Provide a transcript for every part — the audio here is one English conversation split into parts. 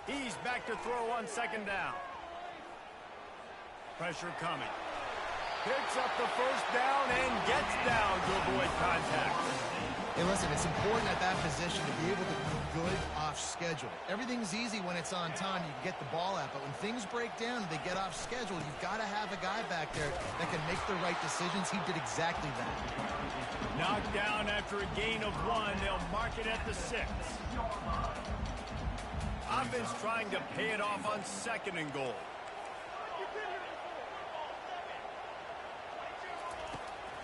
He's back to throw on second down. Pressure coming. Picks up the first down and gets down to avoid contact. Hey, listen, it's important at that position to be able to be good off schedule. Everything's easy when it's on time. You can get the ball out, but when things break down and they get off schedule, you've got to have a guy back there that can make the right decisions. He did exactly that. Knocked down after a gain of 1. They'll mark it at the 6. Offense trying to pay it off on second and goal.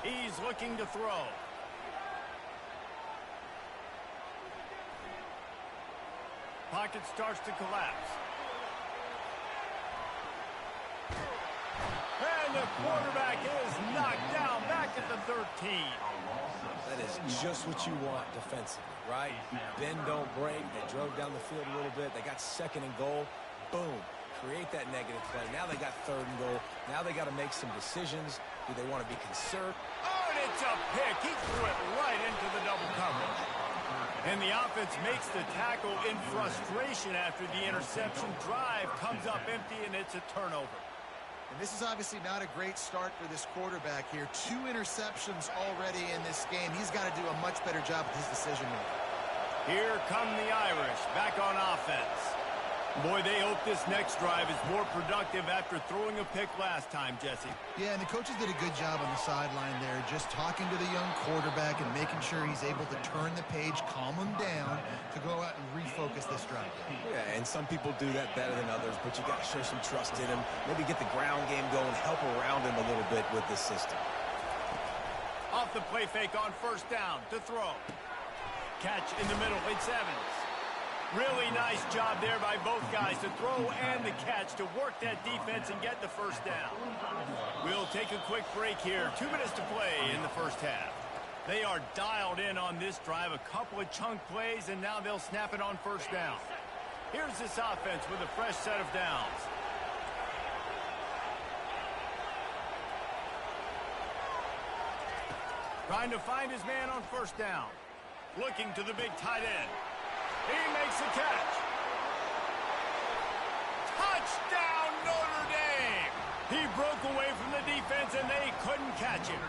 He's looking to throw. Pocket starts to collapse. And the quarterback is knocked down back at the 13. That is just what you want defensively, right? Bend, don't break. They drove down the field a little bit. They got second and goal. Boom. Create that negative play. Now they got third and goal. Now they got to make some decisions. Do they want to be conservative? Oh, and it's a pick. He threw it right into the double coverage. And the offense makes the tackle in frustration after the interception. Drive comes up empty, and it's a turnover. And this is obviously not a great start for this quarterback here. 2 interceptions already in this game. He's got to do a much better job with his decision-making. Here come the Irish back on offense. Boy, they hope this next drive is more productive after throwing a pick last time, Jesse. Yeah, and the coaches did a good job on the sideline there, just talking to the young quarterback and making sure he's able to turn the page, calm him down to go out and refocus this drive. Yeah, and some people do that better than others, but you got to show some trust in him. Maybe get the ground game going, help around him a little bit with this system. Off the play fake on first down to throw. Catch in the middle, it's Evans. Really nice job there by both guys to throw and the catch to work that defense and get the first down. We'll take a quick break here. 2 minutes to play in the first half. They are dialed in on this drive. A couple of chunk plays, and now they'll snap it on first down. Here's this offense with a fresh set of downs. Trying to find his man on first down. Looking to the big tight end. He makes the catch. Touchdown, Notre Dame! He broke away from the defense, and they couldn't catch him.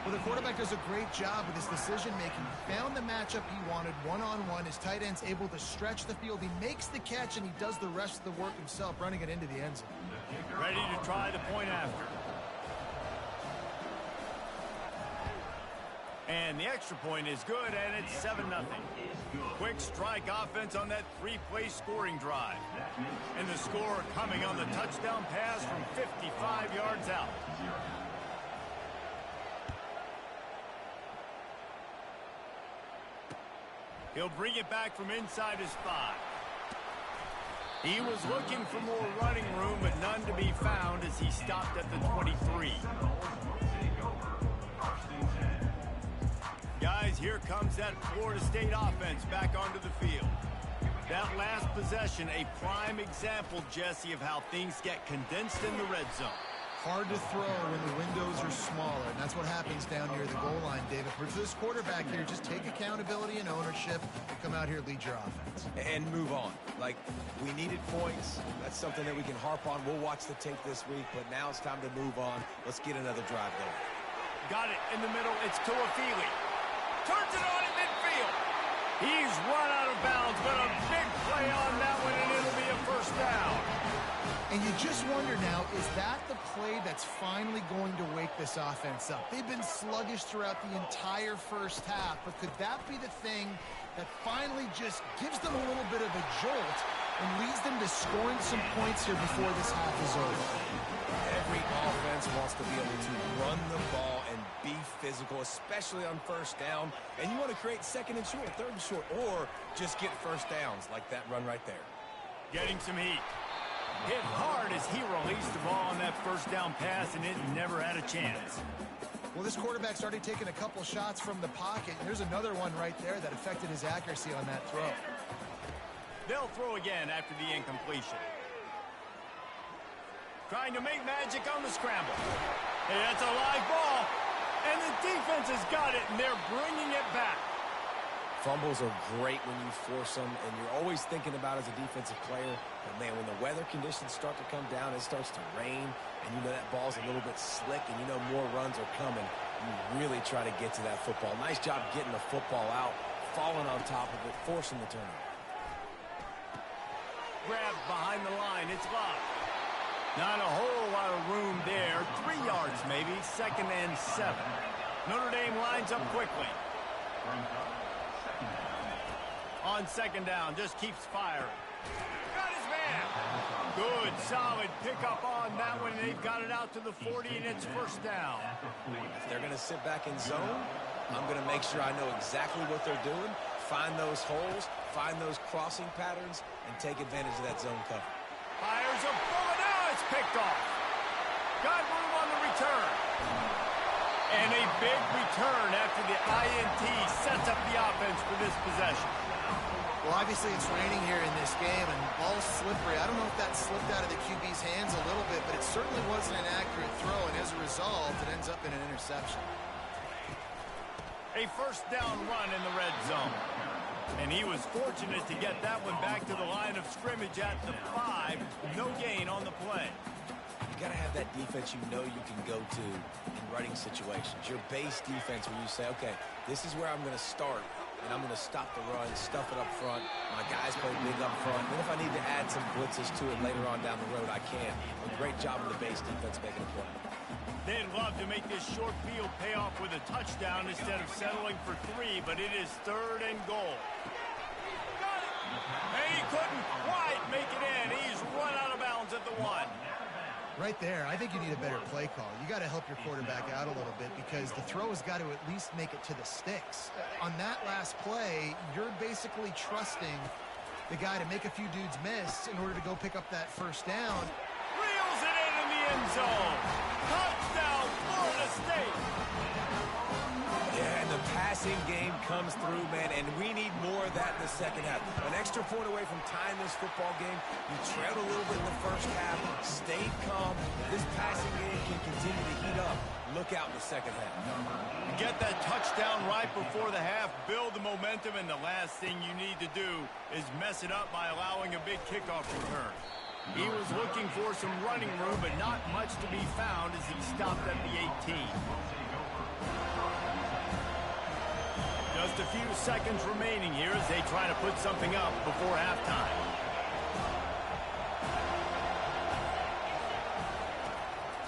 Well, the quarterback does a great job with his decision-making. He found the matchup he wanted one-on-one. His tight end's able to stretch the field. He makes the catch, and he does the rest of the work himself, running it into the end zone. Ready to try the point after. And the extra point is good, and it's 7-0. Quick strike offense on that 3-play scoring drive. And the score coming on the touchdown pass from 55 yards out. He'll bring it back from inside his 5. He was looking for more running room, but none to be found as he stopped at the 23. Guys, here comes that Florida State offense back onto the field. That last possession, a prime example, Jesse, of how things get condensed in the red zone. Hard to throw when the windows are smaller, and that's what happens down near the goal line, David. For this quarterback here, just take accountability and ownership and come out here and lead your offense. And move on. Like, we needed points. That's something that we can harp on. We'll watch the tape this week, but now it's time to move on. Let's get another drive going. Got it in the middle. It's Tuafili. Turns it on in midfield. He's run out of bounds, but a big play on that one, and it'll be a first down. And you just wonder now, is that the play that's finally going to wake this offense up? They've been sluggish throughout the entire first half, but could that be the thing that finally just gives them a little bit of a jolt and leads them to scoring some points here before this half is over? Every offense wants to be able to run the ball and be physical, especially on first down. And you want to create second and short, third and short, or just get first downs like that run right there. Getting some heat. Hit hard as he released the ball on that first down pass, and it never had a chance. Well, this quarterback started taking a couple shots from the pocket. There's another one right there that affected his accuracy on that throw. They'll throw again after the incompletion. Trying to make magic on the scramble. Hey, that's a live ball. And the defense has got it, and they're bringing it back. Fumbles are great when you force them, and you're always thinking about as a defensive player, but man, when the weather conditions start to come down, it starts to rain, and you know that ball's a little bit slick, and you know more runs are coming. You really try to get to that football. Nice job getting the football out, falling on top of it, forcing the turnover. Grab behind the line. It's Love. Not a whole lot of room there. 3 yards maybe. 2nd and 7. Notre Dame lines up quickly. On 2nd down, just keeps firing. Got his man. Good, solid pickup on that one. They've got it out to the 40, and it's 1st down. If they're going to sit back in zone, I'm going to make sure I know exactly what they're doing, find those holes, find those crossing patterns, and take advantage of that zone cover. Fires a bullet. Now it's picked off. Got room on the return. And a big return after the INT sets up the offense for this possession. Well, obviously it's raining here in this game, and the ball's slippery. I don't know if that slipped out of the QB's hands a little bit, but it certainly wasn't an accurate throw, and as a result, it ends up in an interception. A 1st down run in the red zone. And he was fortunate to get that one back to the line of scrimmage at the 5. No gain on the play. You got to have that defense you know you can go to in running situations. Your base defense where you say, okay, this is where I'm going to start, and I'm going to stop the run, stuff it up front. My guys play big up front. Then if I need to add some blitzes to it later on down the road, I can. A great job of the base defense making a play. They'd love to make this short field pay off with a touchdown instead of settling for 3, but it is 3rd and goal. And he couldn't quite make it in. He's run out of bounds at the 1. Right there, I think you need a better play call. You got to help your quarterback out a little bit because the throw has got to at least make it to the sticks. On that last play, you're basically trusting the guy to make a few dudes miss in order to go pick up that 1st down. Reels it in the end zone. Touchdown, Florida State. Yeah, and the passing game comes through, man, and we need more of that in the 2nd half. An extra point away from tying this football game. You trailed a little bit in the 1st half, stayed calm. This passing game can continue to heat up. Look out in the 2nd half. You get that touchdown right before the half, build the momentum, and the last thing you need to do is mess it up by allowing a big kickoff return. He was looking for some running room, but not much to be found as he stopped at the 18. Just a few seconds remaining here as they try to put something up before halftime.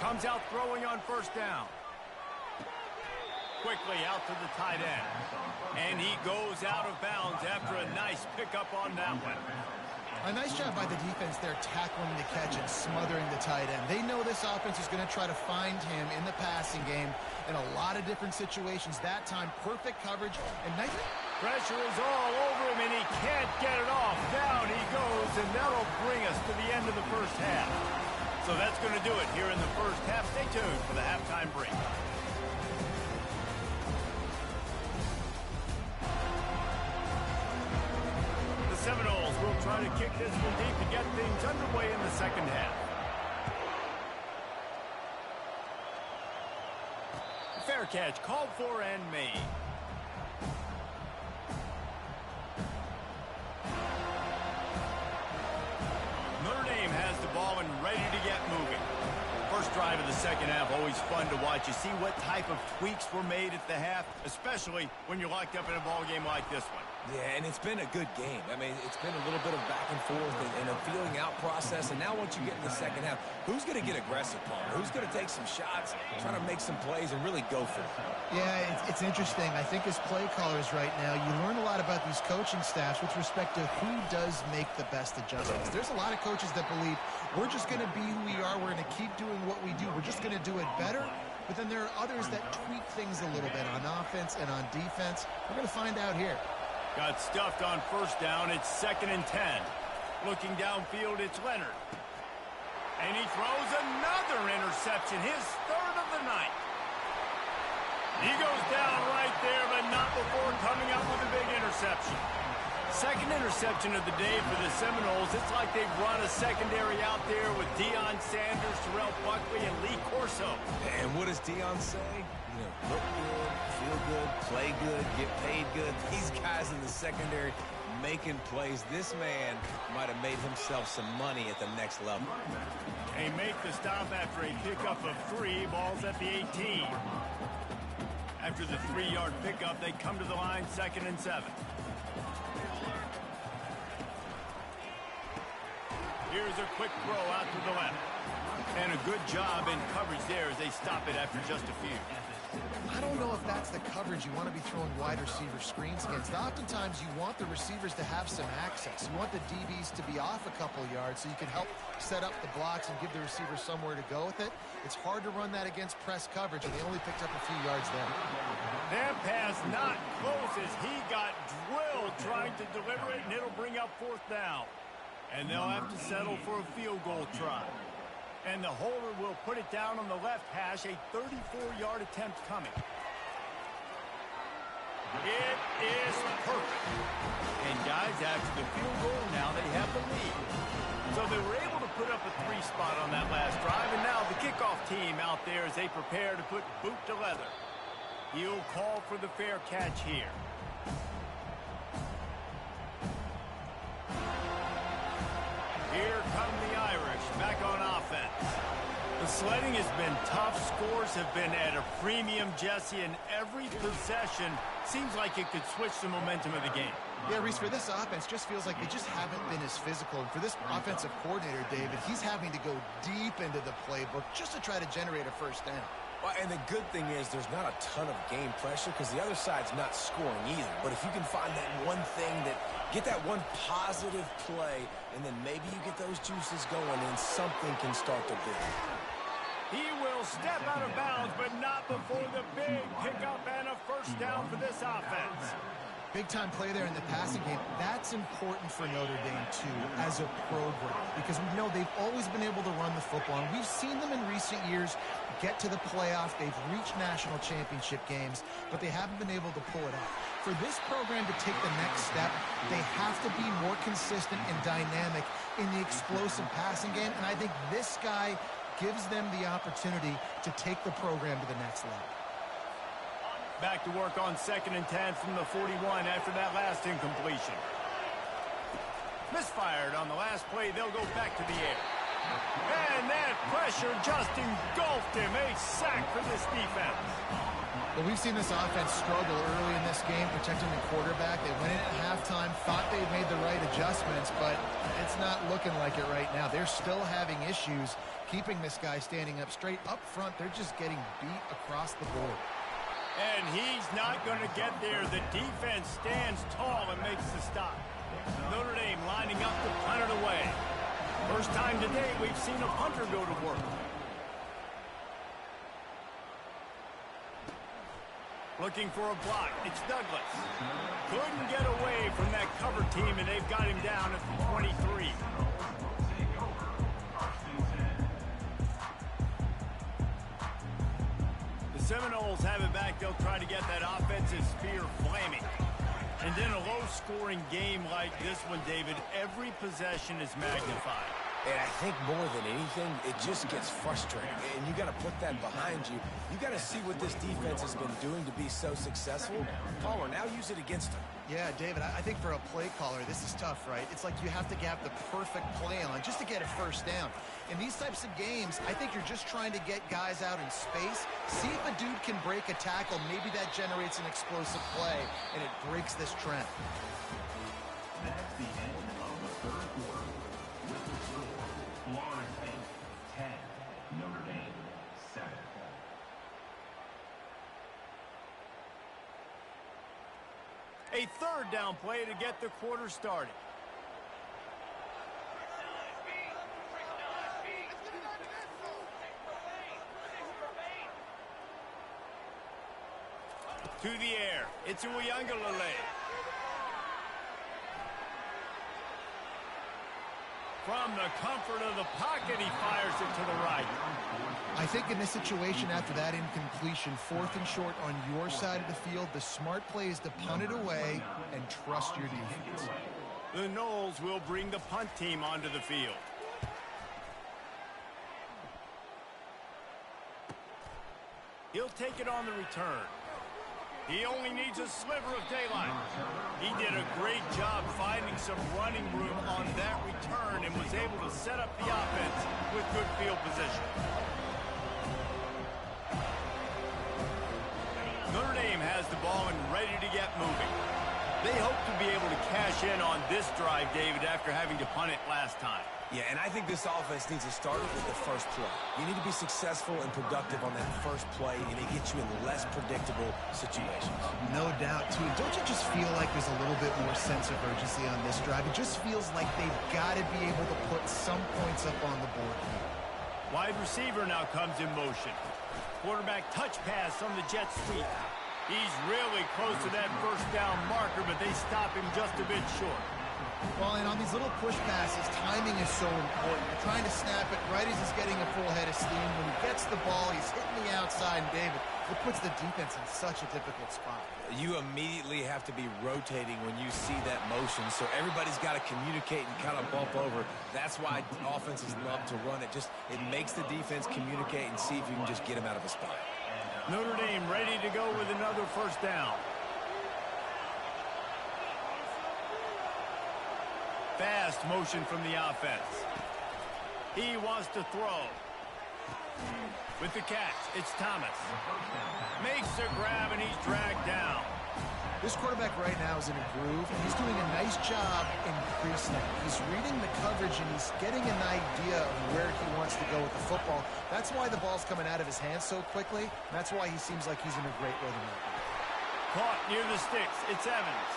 Comes out throwing on 1st down. Quickly out to the tight end. And he goes out of bounds after a nice pickup on that one. A nice job by the defense there tackling the catch and smothering the tight end. They know this offense is going to try to find him in the passing game in a lot of different situations. That time, perfect coverage. And nice. Pressure is all over him, and he can't get it off. Down he goes, and that'll bring us to the end of the 1st half. So that's going to do it here in the 1st half. Stay tuned for the halftime break. Seminoles will try to kick this one deep to get things underway in the 2nd half. Fair catch called for and made. Notre Dame has the ball and ready to get moving. First drive of the 2nd half, always fun to watch. You see what type of tweaks were made at the half, especially when you're locked up in a ball game like this one. Yeah, and it's been a good game. I mean, it's been a little bit of back and forth and a feeling out process. And now once you get in the 2nd half, who's going to get aggressive, Paul? Who's going to take some shots, try to make some plays, and really go for it? Yeah, it's interesting. I think as play callers right now, you learn a lot about these coaching staffs with respect to who does make the best adjustments. There's a lot of coaches that believe we're just going to be who we are. We're going to keep doing what we do. We're just going to do it better. But then there are others that tweak things a little bit on offense and on defense. We're going to find out here. Got stuffed on 1st down. It's 2nd and 10. Looking downfield, it's Leonard. And he throws another interception, his 3rd of the night. He goes down right there, but not before coming up with a big interception. Second interception of the day for the Seminoles. It's like they've run a secondary out there with Deion Sanders, Terrell Buckley, and Lee Corso. And what does Deion say? You know, look good, feel good, play good, get paid good. These guys in the secondary making plays. This man might have made himself some money at the next level. They make the stop after a pickup of 3. Ball's at the 18. After the 3-yard pickup, they come to the line, 2nd and 7. Here's a quick throw out to the left. And a good job in coverage there as they stop it after just a few. I don't know if that's the coverage you want to be throwing wide receiver screens against. Oftentimes, you want the receivers to have some access. You want the DBs to be off a couple yards so you can help set up the blocks and give the receiver somewhere to go with it. It's hard to run that against press coverage, and they only picked up a few yards there. That pass not close as he got drilled trying to deliver it, and it'll bring up 4th down. And they'll have to settle for a field goal try. And the holder will put it down on the left hash, a 34-yard attempt coming. It is perfect. And guys, after the field goal, now they have the lead. So they were able to put up a 3 spot on that last drive, and now the kickoff team out there as they prepare to put boot to leather. He'll call for the fair catch here. Here come the Irish back on offense. The sledding has been tough. Scores have been at a premium, Jesse, and every possession seems like it could switch the momentum of the game. Yeah, Reese, for this offense, just feels like they just haven't been as physical. And for this offensive coordinator, David, he's having to go deep into the playbook just to try to generate a first down. Well, and the good thing is there's not a ton of game pressure because the other side's not scoring either. But if you can find that one thing get that one positive play, and then maybe you get those juices going and something can start to build. He will step out of bounds, but not before the big pickup and a first down for this offense. Big-time play there in the passing game. That's important for Notre Dame, too, as a program, because we know they've always been able to run the football, and we've seen them in recent years get to the playoff. They've reached national championship games, but they haven't been able to pull it off. For this program to take the next step, they have to be more consistent and dynamic in the explosive passing game, and I think this guy gives them the opportunity to take the program to the next level. Back to work on 2nd and 10 from the 41 after that last incompletion. Misfired on the last play. They'll go back to the air. And that pressure just engulfed him. A sack for this defense. Well, we've seen this offense struggle early in this game, protecting the quarterback. They went in at halftime, thought they'd made the right adjustments, but it's not looking like it right now. They're still having issues keeping this guy standing up straight. Up front, they're just getting beat across the board. And he's not going to get there. The defense stands tall and makes the stop. Notre Dame lining up to punt it away. First time today we've seen a punter go to work. Looking for a block. It's Douglas. Couldn't get away from that cover team, and they've got him down at the 23. Seminoles have it back. They'll try to get that offensive spear flaming. And in a low-scoring game like this one, David, every possession is magnified. And I think more than anything, it just gets frustrating. And you got to put that behind you. You got to see what this defense has been doing to be so successful. Caller, now use it against them. Yeah, David, I think for a play caller, this is tough, right? It's like you have to have the perfect play on just to get a first down. In these types of games, I think you're just trying to get guys out in space, see if a dude can break a tackle. Maybe that generates an explosive play, and it breaks this trend. That's the end of the third quarter. With the score, Florida State 10, Notre Dame 7. A third down play to get the quarter started. To the air. It's Uiagalelei. From the comfort of the pocket, he fires it to the right. I think in this situation, after that incompletion, 4th and short on your side of the field, the smart play is to punt it away and trust your defense. The Noles will bring the punt team onto the field. He'll take it on the return. He only needs a sliver of daylight. He did a great job finding some running room on that return and was able to set up the offense with good field position. Notre Dame has the ball and ready to get moving. They hope to be able to cash in on this drive, David, after having to punt it last time. Yeah, and I think this offense needs to start with the first play. You need to be successful and productive on that first play, and it gets you in less predictable situations. No doubt, too. Don't you just feel like there's a little bit more sense of urgency on this drive? It just feels like they've got to be able to put some points up on the board here. Wide receiver now comes in motion. Quarterback touch pass on the jet sweep. He's really close to that first down marker, but they stop him just a bit short. Well, and on these little push passes, timing is so important. You're trying to snap it right as he's getting a full head of steam. When he gets the ball, he's hitting the outside, and David, it puts the defense in such a difficult spot. You immediately have to be rotating when you see that motion, so everybody's got to communicate and kind of bump over. That's why offenses love to run it. It makes the defense communicate and see if you can just get him out of a spot. Notre Dame ready to go with another first down. Fast motion from the offense. He wants to throw. With the catch, it's Thomas. Makes a grab, and he's dragged down. This quarterback right now is in a groove, and he's doing a nice job in pre-snap. He's reading the coverage, and he's getting an idea of where he wants to go with the football. That's why the ball's coming out of his hands so quickly. That's why he seems like he's in a great rhythm right now. Caught near the sticks. It's Evans.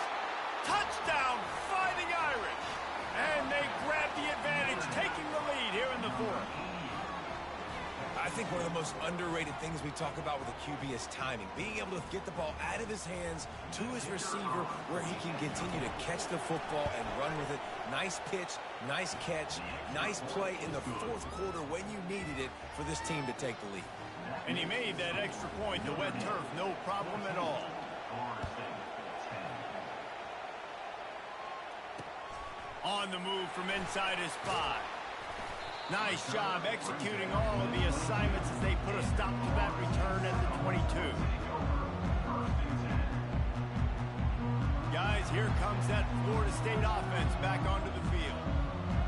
Touchdown, Fighting Irish. And they grab the advantage, taking the lead here in the 4th. I think one of the most underrated things we talk about with a QB is timing. Being able to get the ball out of his hands to his receiver where he can continue to catch the football and run with it. Nice pitch, nice catch, nice play in the 4th quarter when you needed it for this team to take the lead. And he made that extra point, the wet turf, no problem at all. On the move from inside his 5. Nice job executing all of the assignments as they put a stop to that return at the 22. Guys, here comes that Florida State offense back onto the field.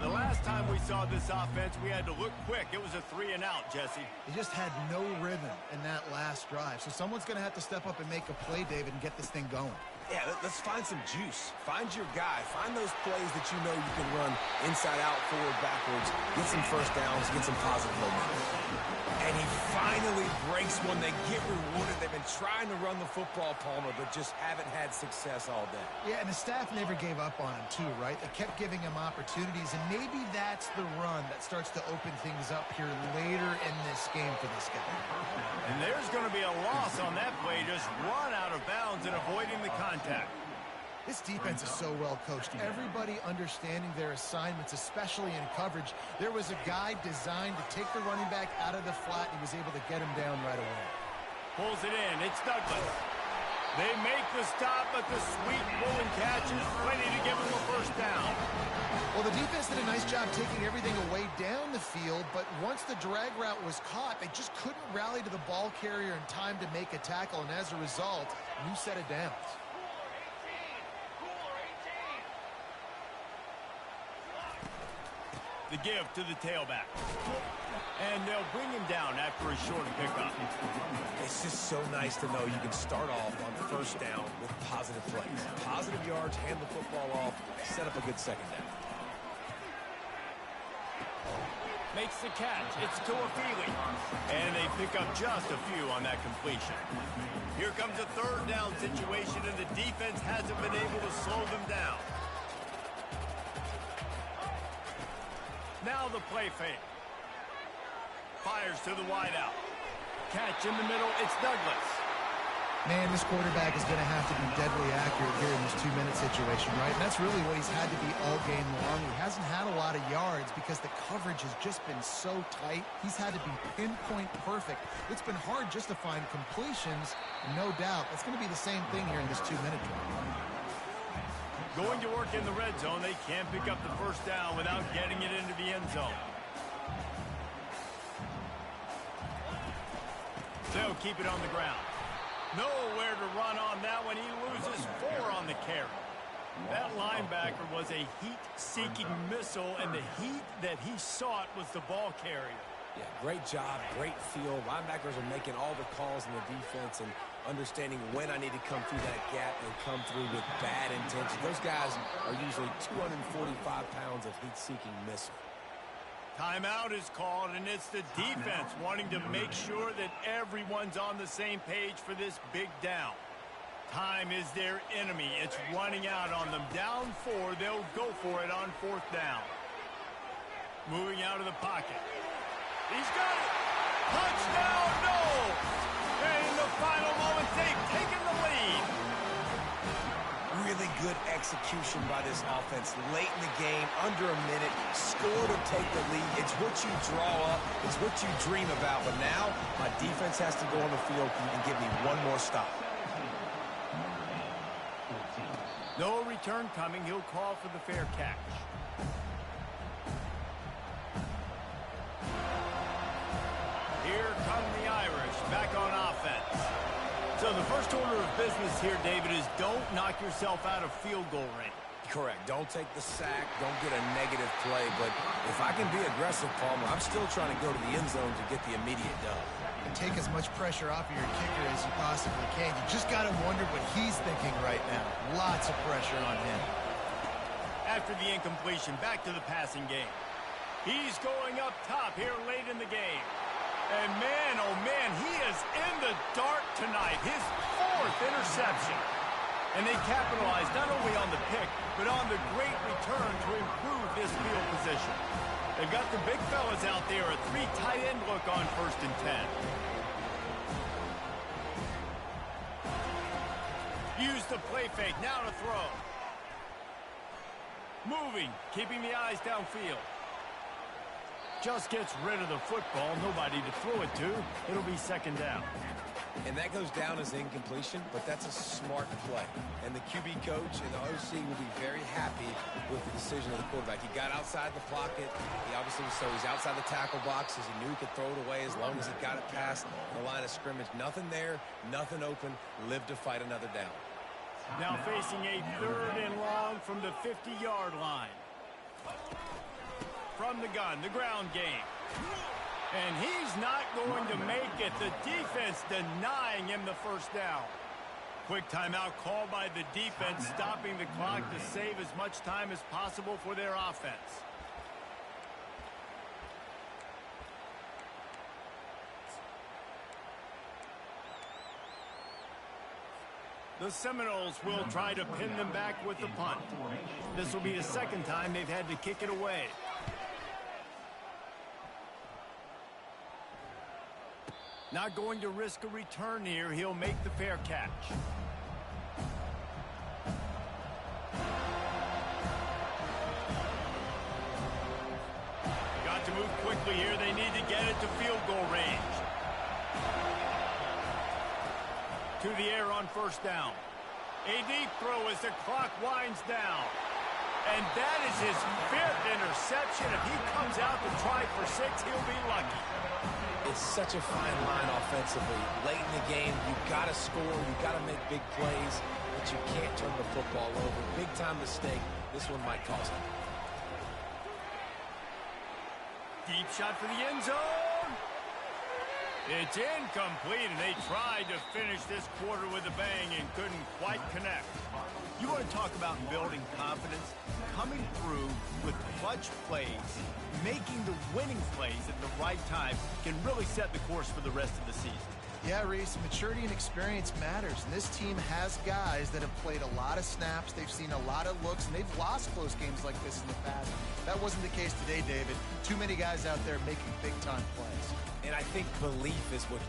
The last time we saw this offense, we had to look quick. It was a 3-and-out, Jesse. They just had no rhythm in that last drive. So someone's going to have to step up and make a play, David, and get this thing going. Yeah, let's find some juice. Find your guy. Find those plays that you know you can run inside out, forward, backwards, get some first downs, get some positive momentum. And he finally breaks one. They get rewarded. They've been trying to run the football, Palmer, but just haven't had success all day. Yeah, and the staff never gave up on him, too, right? They kept giving him opportunities, and maybe that's the run that starts to open things up here later in this game for this guy. And there's going to be a loss on that play, just run out of bounds and avoiding the contact. This defense is so well coached. Everybody understanding their assignments, especially in coverage. There was a guy designed to take the running back out of the flat, and he was able to get him down right away. Pulls it in. It's Douglas. They make the stop, but the sweet pulling catch is plenty to give them a first down. Well, the defense did a nice job taking everything away down the field, but once the drag route was caught, they just couldn't rally to the ball carrier in time to make a tackle, and as a result, new set of downs. The give to the tailback. And they'll bring him down after a short pickup. It's just so nice to know you can start off on first down with positive plays. Positive yards, hand the football off, set up a good second down. Makes the catch. It's Toafili. And they pick up just a few on that completion. Here comes a 3rd down situation, and the defense hasn't been able to slow them down. Now the play fake. Fires to the wideout. Catch in the middle. It's Douglas. Man, this quarterback is going to have to be deadly accurate here in this 2-minute situation, right? And that's really what he's had to be all game long. He hasn't had a lot of yards, yards because the coverage has just been so tight. He's had to be pinpoint perfect. It's been hard just to find completions. No doubt. That's going to be the same thing here in this 2-minute drill. Going to work in the red zone. They can't pick up the first down without getting it into the end zone. They'll keep it on the ground. Nowhere to run on that one. He loses 4 on the carry. That linebacker was a heat-seeking missile, and the heat that he sought was the ball carrier. Yeah, great job, great feel. Linebackers are making all the calls in the defense and understanding when I need to come through that gap and come through with bad intention. Those guys are usually 245 pounds of heat-seeking missile. Timeout is called, and it's the defense wanting to make sure that everyone's on the same page for this big down. Time is their enemy. It's running out on them. Down 4, they'll go for it on 4th down. Moving out of the pocket. He's got it. Touchdown, no! And in the final moments, they've taken the lead. Really good execution by this offense. Late in the game, under a minute, score to take the lead. It's what you draw up. It's what you dream about. But now, my defense has to go on the field and give me one more stop. No return coming. He'll call for the fair catch. Here come the Irish back on offense. So the first order of business here, David, is don't knock yourself out of field goal range. Correct. Don't take the sack. Don't get a negative play. But if I can be aggressive, Palmer, I'm still trying to go to the end zone to get the immediate dub. And take as much pressure off of your kicker as you possibly can. You just got to wonder what he's thinking right now. Lots of pressure on him. After the incompletion, back to the passing game. He's going up top here late in the game. And man, oh man, he is in the dark tonight. His 4th interception. And they capitalized not only on the pick, but on the great return to improve this field position. They've got the big fellas out there, a 3 tight end look on 1st and 10. Use the play fake, now to throw. Moving, keeping the eyes downfield. Just gets rid of the football, nobody to throw it to. It'll be 2nd down. And that goes down as incompletion, but that's a smart play. And the QB coach and the OC will be very happy with the decision of the quarterback. He got outside the pocket. He obviously he's outside the tackle box as he knew he could throw it away as long as he got it past the line of scrimmage. Nothing there, nothing open. Live to fight another down. Now facing a 3rd and long from the 50-yard line. From the gun, the ground game. And he's not going to make it. The defense denying him the first down. Quick timeout called by the defense, stopping the clock to save as much time as possible for their offense. The Seminoles will try to pin them back with the punt. This will be the 2nd time they've had to kick it away. Not going to risk a return here. He'll make the fair catch. Got to move quickly here. They need to get it to field goal range. To the air on 1st down. A deep throw as the clock winds down. And that is his 5th interception. If he comes out to try for 6, he'll be lucky. It's such a fine line offensively. Late in the game, you've got to score, you've got to make big plays, but you can't turn the football over. Big-time mistake. This one might cost him. Deep shot for the end zone. It's incomplete, and they tried to finish this quarter with a bang and couldn't quite connect. You want to talk about building confidence? Coming through with clutch plays, making the winning plays at the right time can really set the course for the rest of the season. Yeah, Reese, maturity and experience matters, and this team has guys that have played a lot of snaps, they've seen a lot of looks, and they've lost close games like this in the past. That wasn't the case today, David. Too many guys out there making big-time plays. And I think belief is what